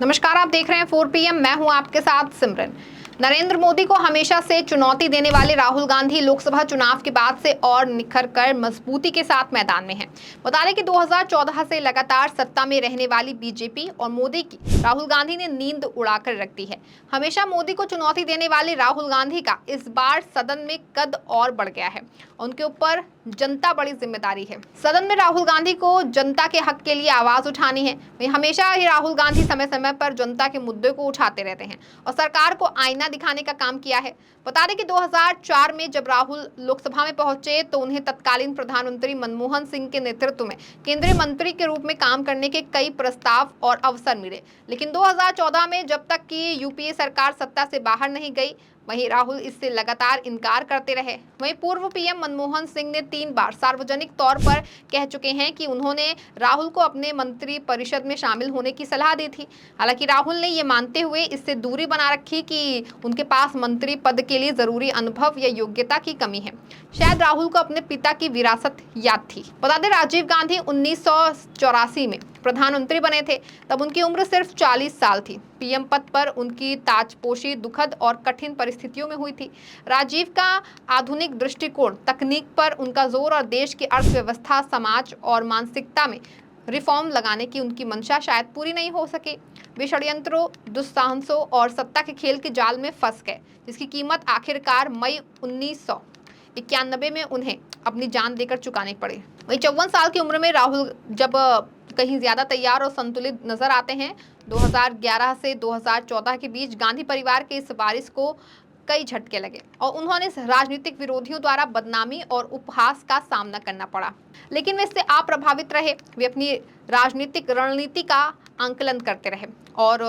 नमस्कार, आप देख रहे हैं 4 PM। मैं हूं आपके साथ सिमरन। नरेंद्र मोदी को हमेशा से चुनौती देने वाले राहुल गांधी लोकसभा चुनाव के बाद से और निखर कर मजबूती के साथ मैदान में हैं। बता दें कि 2014 से लगातार सत्ता में रहने वाली बीजेपी और मोदी की राहुल गांधी ने नींद उड़ाकर रख दी है। हमेशा मोदी को चुनौती देने वाले राहुल गांधी का इस बार सदन में कद और बढ़ गया है। उनके ऊपर जनता बड़ी जिम्मेदारी है। सदन में राहुल गांधी को जनता के हक के लिए आवाज उठानी है। वहीं हमेशा ही राहुल गांधी समय समय पर जनता के मुद्दे को उठाते रहते हैं और सरकार को आईना दिखाने का काम किया है। बता दें कि 2004 में जब राहुल लोकसभा में पहुंचे तो उन्हें तत्कालीन प्रधानमंत्री मनमोहन सिंह के नेतृत्व में केंद्रीय मंत्री के रूप में काम करने के कई प्रस्ताव और अवसर मिले। लेकिन 2014 में जब तक कि यूपीए सरकार सत्ता से बाहर नहीं गई, वहीं राहुल इससे लगातार इनकार करते रहे। वहीं पूर्व पीएम मनमोहन सिंह ने 3 बार सार्वजनिक तौर पर कह चुके हैं कि उन्होंने राहुल को अपने मंत्री परिषद में शामिल होने की सलाह दी थी। हालांकि राहुल ने ये मानते हुए इससे दूरी बना रखी कि उनके पास मंत्री पद के लिए जरूरी अनुभव या योग्यता की कमी है। शायद राहुल को अपने पिता की विरासत याद थी। बता दें, राजीव गांधी 1984 में प्रधानमंत्री बने थे। तब उनकी उम्र सिर्फ 40 साल थी। पीएम पद पर उनकी ताजपोशी दुखद और कठिन परिस्थितियों में हुई थी। राजीव का आधुनिक दृष्टिकोण, तकनीक पर उनका जोर और देश की अर्थव्यवस्था, समाज और मानसिकता में रिफॉर्म लगाने की उनकी मंशा शायद पूरी नहीं हो सके। वे षड्यंत्रों, दुस्साहसों और सत्ता के खेल के जाल में फंस गए, जिसकी कीमत आखिरकार मई 1991 में उन्हें अपनी जान देकर चुकानी पड़ी। वहीं 54 साल की उम्र में राहुल जब कहीं ज्यादा तैयार और संतुलित नजर आते हैं। 2011 से 2014 के बीच गांधी परिवार के इस वारिस को कई झटके लगे और उन्होंने राजनीतिक विरोधियों द्वारा बदनामी और उपहास का सामना करना पड़ा, लेकिन वे इससे अप्रभावित रहे। वे अपनी राजनीतिक रणनीति का आंकलन करते रहे और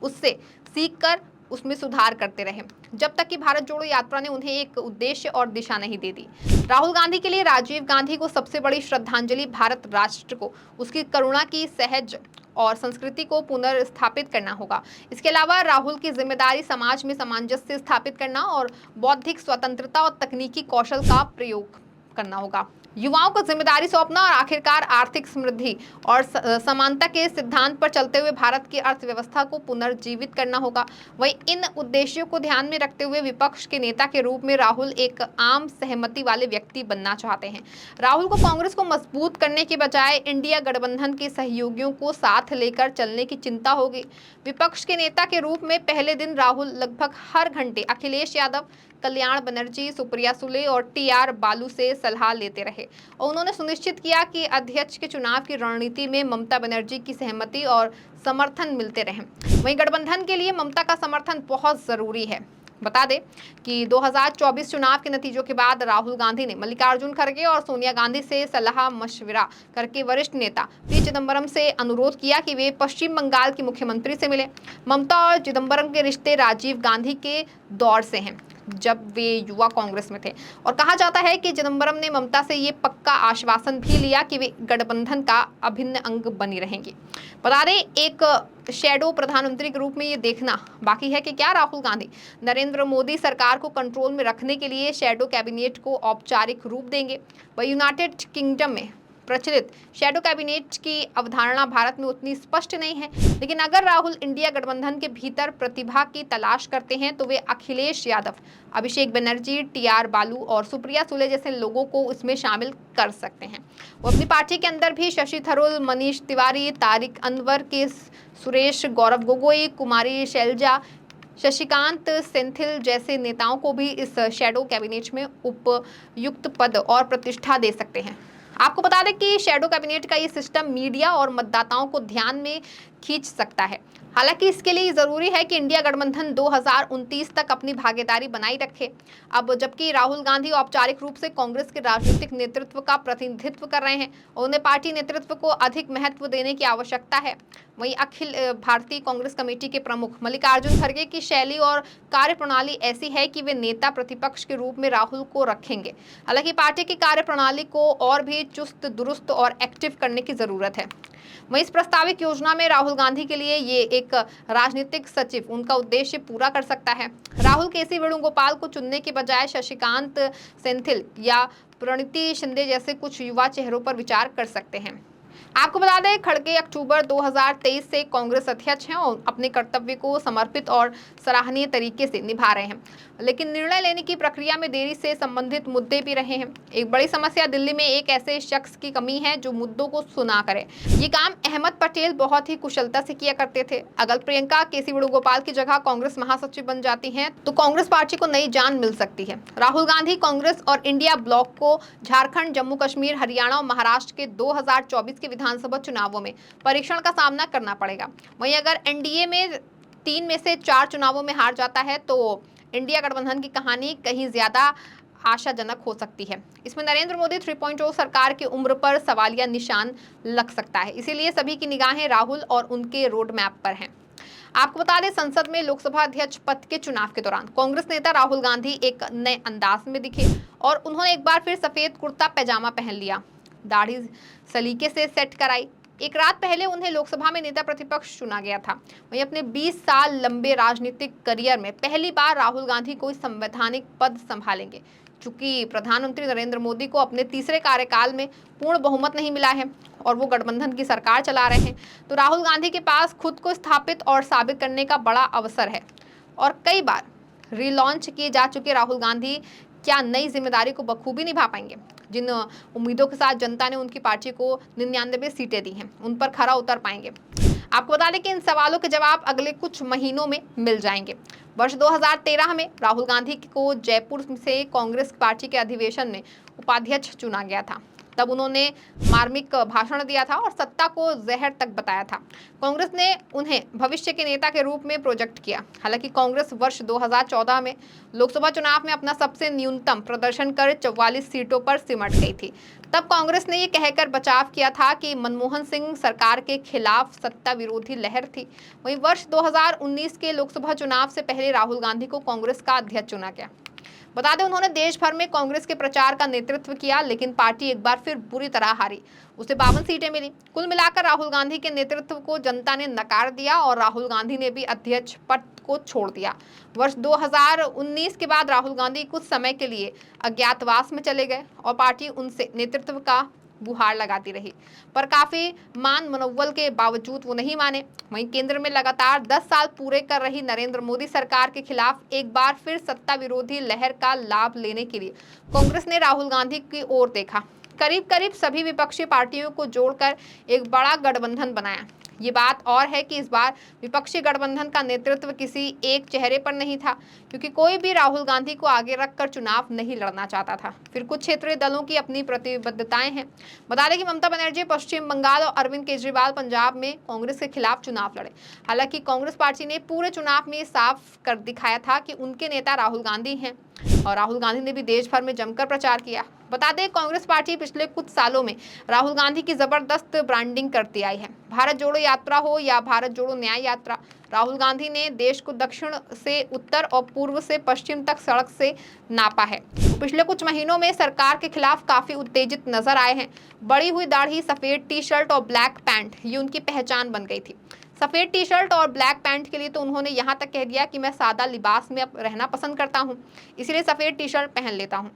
उससे सीखकर उसमें सुधार करते रहे, जब तक कि भारत जोड़ो यात्रा ने उन्हें एक उद्देश्य और दिशा नहीं दे दी। राहुल गांधी के लिए राजीव गांधी को सबसे बड़ी श्रद्धांजलि भारत राष्ट्र को उसकी करुणा की सहज और संस्कृति को पुनर्स्थापित करना होगा। इसके अलावा राहुल की जिम्मेदारी समाज में सामंजस्य स्थापित करना और बौद्धिक स्वतंत्रता और तकनीकी कौशल का प्रयोग करना होगा। युवाओं को जिम्मेदारी सौंपना और आखिरकार आर्थिक समृद्धि और समानता के सिद्धांत पर चलते हुए भारत की अर्थव्यवस्था को पुनर्जीवित करना होगा। वहीं इन उद्देश्यों को ध्यान में रखते हुए विपक्ष के नेता के रूप में राहुल एक आम सहमति वाले व्यक्ति बनना चाहते हैं। राहुल को कांग्रेस को मजबूत करने के बजाय इंडिया गठबंधन के सहयोगियों को साथ लेकर चलने की चिंता होगी। विपक्ष के नेता के रूप में पहले दिन राहुल लगभग हर घंटे अखिलेश यादव, कल्याण बनर्जी, सुप्रिया सुले और TR बालू से सलाह लेते रहे और उन्होंने सुनिश्चित किया कि अध्यक्ष के चुनाव की रणनीति में ममता बनर्जी की सहमति और समर्थन मिलते रहे। वहीं गठबंधन के लिए ममता का समर्थन बहुत जरूरी है। बता दें कि 2024 चुनाव के नतीजों के बाद राहुल गांधी ने मल्लिकार्जुन खड़गे और सोनिया गांधी से सलाह मशविरा करके वरिष्ठ नेता पी चिदंबरम से अनुरोध किया कि वे पश्चिम बंगाल की मुख्यमंत्री से मिले। ममता और चिदंबरम के रिश्ते राजीव गांधी के दौर से हैं, जब वे युवा कांग्रेस में थे, और कहा जाता है कि चिदंबरम ने ममता से ये पक्का आश्वासन भी लिया कि वे गठबंधन का अभिन्न अंग बनी रहेंगी। बता दें, एक शैडो प्रधानमंत्री के रूप में ये देखना बाकी है कि क्या राहुल गांधी नरेंद्र मोदी सरकार को कंट्रोल में रखने के लिए शैडो कैबिनेट को औपचारिक रूप देंगे। वह यूनाइटेड किंगडम में प्रचलित शैडो कैबिनेट की अवधारणा भारत में उतनी स्पष्ट नहीं है, लेकिन अगर राहुल इंडिया गठबंधन के भीतर प्रतिभा की तलाश करते हैं तो वे अखिलेश यादव, अभिषेक बनर्जी, TR बालू और सुप्रिया सुले जैसे लोगों को इसमें शामिल कर सकते हैं। वो अपनी पार्टी के अंदर भी शशि थरूर, मनीष तिवारी, तारिक अनवर के सुरेश, गौरव गोगोई, कुमारी शैलजा, शशिकांत सेंथिल जैसे नेताओं को भी इस शैडो कैबिनेट में उपयुक्त पद और प्रतिष्ठा दे सकते हैं। आपको बता दें कि शैडो कैबिनेट का ये सिस्टम मीडिया और मतदाताओं को ध्यान में खींच सकता है। हालांकि इसके लिए जरूरी है कि इंडिया गठबंधन 2029 तक अपनी भागीदारी बनाई रखे। अब जबकि राहुल गांधी औपचारिक रूप से कांग्रेस के राजनीतिक नेतृत्व का प्रतिनिधित्व कर रहे हैं और उन्हें पार्टी नेतृत्व को अधिक महत्व देने की आवश्यकता है। वहीं अखिल भारतीय कांग्रेस कमेटी के प्रमुख मल्लिकार्जुन खड़गे की शैली और कार्यप्रणाली ऐसी है कि वे नेता प्रतिपक्ष के रूप में राहुल को रखेंगे। हालांकि पार्टी की कार्यप्रणाली को और भी चुस्त दुरुस्त और एक्टिव करने की जरूरत है। वहीं इस प्रस्तावित योजना में राहुल गांधी के लिए ये एक राजनीतिक सचिव उनका उद्देश्य पूरा कर सकता है। राहुल केसी वेणुगोपाल को चुनने के बजाय शशिकांत सेंथिल या प्रणीति शिंदे जैसे कुछ युवा चेहरों पर विचार कर सकते हैं। आपको बता दें, खड़गे अक्टूबर 2023 से कांग्रेस अध्यक्ष हैं और अपने कर्तव्य को समर्पित और सराहनीय तरीके से निभा रहे हैं, लेकिन निर्णय लेने की प्रक्रिया में देरी से संबंधित मुद्दे भी रहे हैं। एक बड़ी समस्या दिल्ली में एक ऐसे शख्स की कमी है जो मुद्दों को सुना करे। ये काम अहमद पटेल बहुत ही कुशलता से किया करते थे। अगर प्रियंका केसी वेणुगोपाल की जगह कांग्रेस महासचिव बन जाती हैं तो कांग्रेस पार्टी को नई जान मिल सकती है। राहुल गांधी कांग्रेस और इंडिया ब्लॉक को झारखंड, जम्मू कश्मीर, हरियाणा और महाराष्ट्र के 2024 के विधानसभा चुनावों में परीक्षण का सामना करना पड़ेगा। वहीं अगर एनडीए में 3 में से 4 चुनावों में हार जाता है तो इंडिया गठबंधन की कहानी कहीं ज्यादा आशाजनक हो सकती है। इसमें नरेंद्र मोदी 3.0 सरकार की उम्र पर सवालिया निशान लग सकता है। इसीलिए सभी की निगाहें राहुल और उनके रोड मैप पर हैं। आपको बता दें, संसद में लोकसभा अध्यक्ष पद के चुनाव के दौरान कांग्रेस नेता राहुल गांधी एक नए अंदाज में दिखे और उन्होंने एक बार फिर सफेद कुर्ता पैजामा पहन लिया, दाढ़ी सलीके से सेट कराई। एक रात पहले उन्हें लोकसभा में नेता प्रतिपक्ष चुना गया था। वहीं अपने 20 साल लंबे राजनीतिक करियर में पहली बार राहुल गांधी कोई संवैधानिक पद संभालेंगे। चूंकि प्रधानमंत्री नरेंद्र मोदी को अपने तीसरे कार्यकाल में पूर्ण बहुमत नहीं मिला है और वो गठबंधन की सरकार चला रहे हैं, तो राहुल गांधी के पास खुद को स्थापित और साबित करने का बड़ा अवसर है। और कई बार रिलॉन्च किए जा चुके राहुल गांधी क्या नई जिम्मेदारी को बखूबी निभा पाएंगे? जिन उम्मीदों के साथ जनता ने उनकी पार्टी को 99 सीटें दी हैं, उन पर खरा उतर पाएंगे? आपको बता दें कि इन सवालों के जवाब अगले कुछ महीनों में मिल जाएंगे। वर्ष 2013 में राहुल गांधी को जयपुर से कांग्रेस पार्टी के अधिवेशन में उपाध्यक्ष चुना गया था। तब उन्होंने मार्मिक भाषण दिया था और सत्ता को जहर तक बताया था। कांग्रेस ने उन्हें भविष्य के नेता के रूप में प्रोजेक्ट किया। हालांकि कांग्रेस वर्ष 2014 में लोकसभा चुनाव में अपना सबसे न्यूनतम प्रदर्शन कर 44 सीटों पर सिमट गई थी। तब कांग्रेस ने ये कहकर बचाव किया था कि मनमोहन सिंह सरकार के खिलाफ सत्ता विरोधी लहर थी। वहीं वर्ष 2019 के लोकसभा चुनाव से पहले राहुल गांधी को कांग्रेस का अध्यक्ष चुना गया। बता दें, उन्होंने देश भर में कांग्रेस के प्रचार का नेतृत्व किया, लेकिन पार्टी एक बार फिर बुरी तरह हारी। उसे 52 सीटें मिली। कुल मिलाकर राहुल गांधी के नेतृत्व को जनता ने नकार दिया और राहुल गांधी ने भी अध्यक्ष पद को छोड़ दिया। वर्ष 2019 के बाद राहुल गांधी कुछ समय के लिए अज्ञातवास में चले गए और पार्टी उनसे नेतृत्व का गुहार लगाती रही, पर काफी मान मनोबल के बावजूद वो नहीं माने। वहीं केंद्र में लगातार 10 साल पूरे कर रही नरेंद्र मोदी सरकार के खिलाफ एक बार फिर सत्ता विरोधी लहर का लाभ लेने के लिए कांग्रेस ने राहुल गांधी की ओर देखा। करीब करीब सभी विपक्षी पार्टियों को जोड़कर एक बड़ा गठबंधन बनाया। ये बात और है कि इस बार विपक्षी गठबंधन का नेतृत्व किसी एक चेहरे पर नहीं था, क्योंकि कोई भी राहुल गांधी को आगे रखकर चुनाव नहीं लड़ना चाहता था। फिर कुछ क्षेत्रीय दलों की अपनी प्रतिबद्धताएं हैं। बता दें कि ममता बनर्जी पश्चिम बंगाल और अरविंद केजरीवाल पंजाब में कांग्रेस के खिलाफ चुनाव लड़े। हालांकि कांग्रेस पार्टी ने पूरे चुनाव में साफ कर दिखाया था कि उनके नेता राहुल गांधी हैं और राहुल गांधी ने भी देश भर में जमकर प्रचार किया। बता दें, कांग्रेस पार्टी पिछले कुछ सालों में राहुल गांधी की जबरदस्त ब्रांडिंग करती आई है। भारत जोड़ो यात्रा हो या भारत जोड़ो न्याय यात्रा, राहुल गांधी ने देश को दक्षिण से उत्तर और पूर्व से पश्चिम तक सड़क से नापा है। पिछले कुछ महीनों में सरकार के खिलाफ काफी उत्तेजित नजर आए हैं। बढ़ी हुई दाढ़ी, सफेद टी शर्ट और ब्लैक पैंट, ये उनकी पहचान बन गई थी। सफेद टी शर्ट और ब्लैक पैंट के लिए तो उन्होंने यहाँ तक कह दिया कि मैं सादा लिबास में रहना पसंद करता हूँ, इसलिए सफेद टी शर्ट पहन लेता हूँ।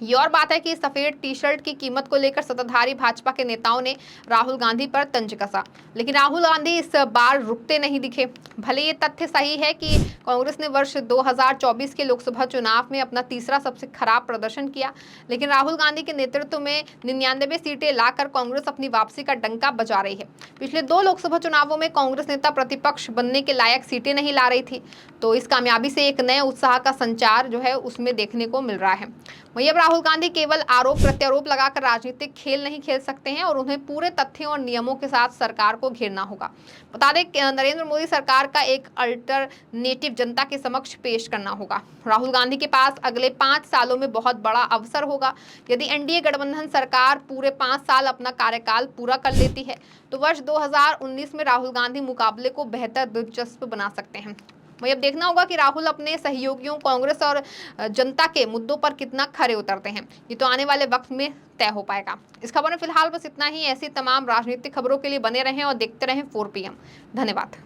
ये और बात है कि सफेद टी शर्ट की कीमत को लेकर सत्ताधारी भाजपा के नेताओं ने राहुल गांधी पर तंज कसा, लेकिन राहुल गांधी इस बार रुकते नहीं दिखे। भले ये तथ्य सही है कि कांग्रेस ने वर्ष 2024 के लोकसभा चुनाव में अपना तीसरा सबसे खराब प्रदर्शन किया, लेकिन राहुल गांधी के नेतृत्व में 99 सीटें लाकर कांग्रेस अपनी वापसी का डंका बजा रही है। पिछले 2 लोकसभा चुनावों में कांग्रेस नेता प्रतिपक्ष बनने के लायक सीटें नहीं ला रही थी, तो इस कामयाबी से एक नए उत्साह का संचार जो है उसमें देखने को मिल रहा है। वहीं अब राहुल गांधी केवल आरोप प्रत्यारोप लगाकर राजनीतिक खेल नहीं खेल सकते हैं और उन्हें पूरे तथ्यों और नियमों के साथ सरकार को घेरना होगा। बता दें, नरेंद्र मोदी सरकार का एक अल्टरनेटिव जनता के समक्ष पेश करना होगा। राहुल गांधी के पास अगले 5 सालों में बहुत बड़ा अवसर होगा। यदि एनडीए गठबंधन सरकार पूरे 5 साल अपना कार्यकाल पूरा कर लेती है तो वर्ष 2019 में राहुल गांधी मुकाबले को बेहतर दिलचस्प बना सकते हैं। वही अब देखना होगा कि राहुल अपने सहयोगियों कांग्रेस और जनता के मुद्दों पर कितना खरे उतरते हैं। ये तो आने वाले वक्त में तय हो पाएगा। इस खबर में फिलहाल बस इतना ही। ऐसी तमाम राजनीतिक खबरों के लिए बने रहें और देखते रहें 4 PM। धन्यवाद।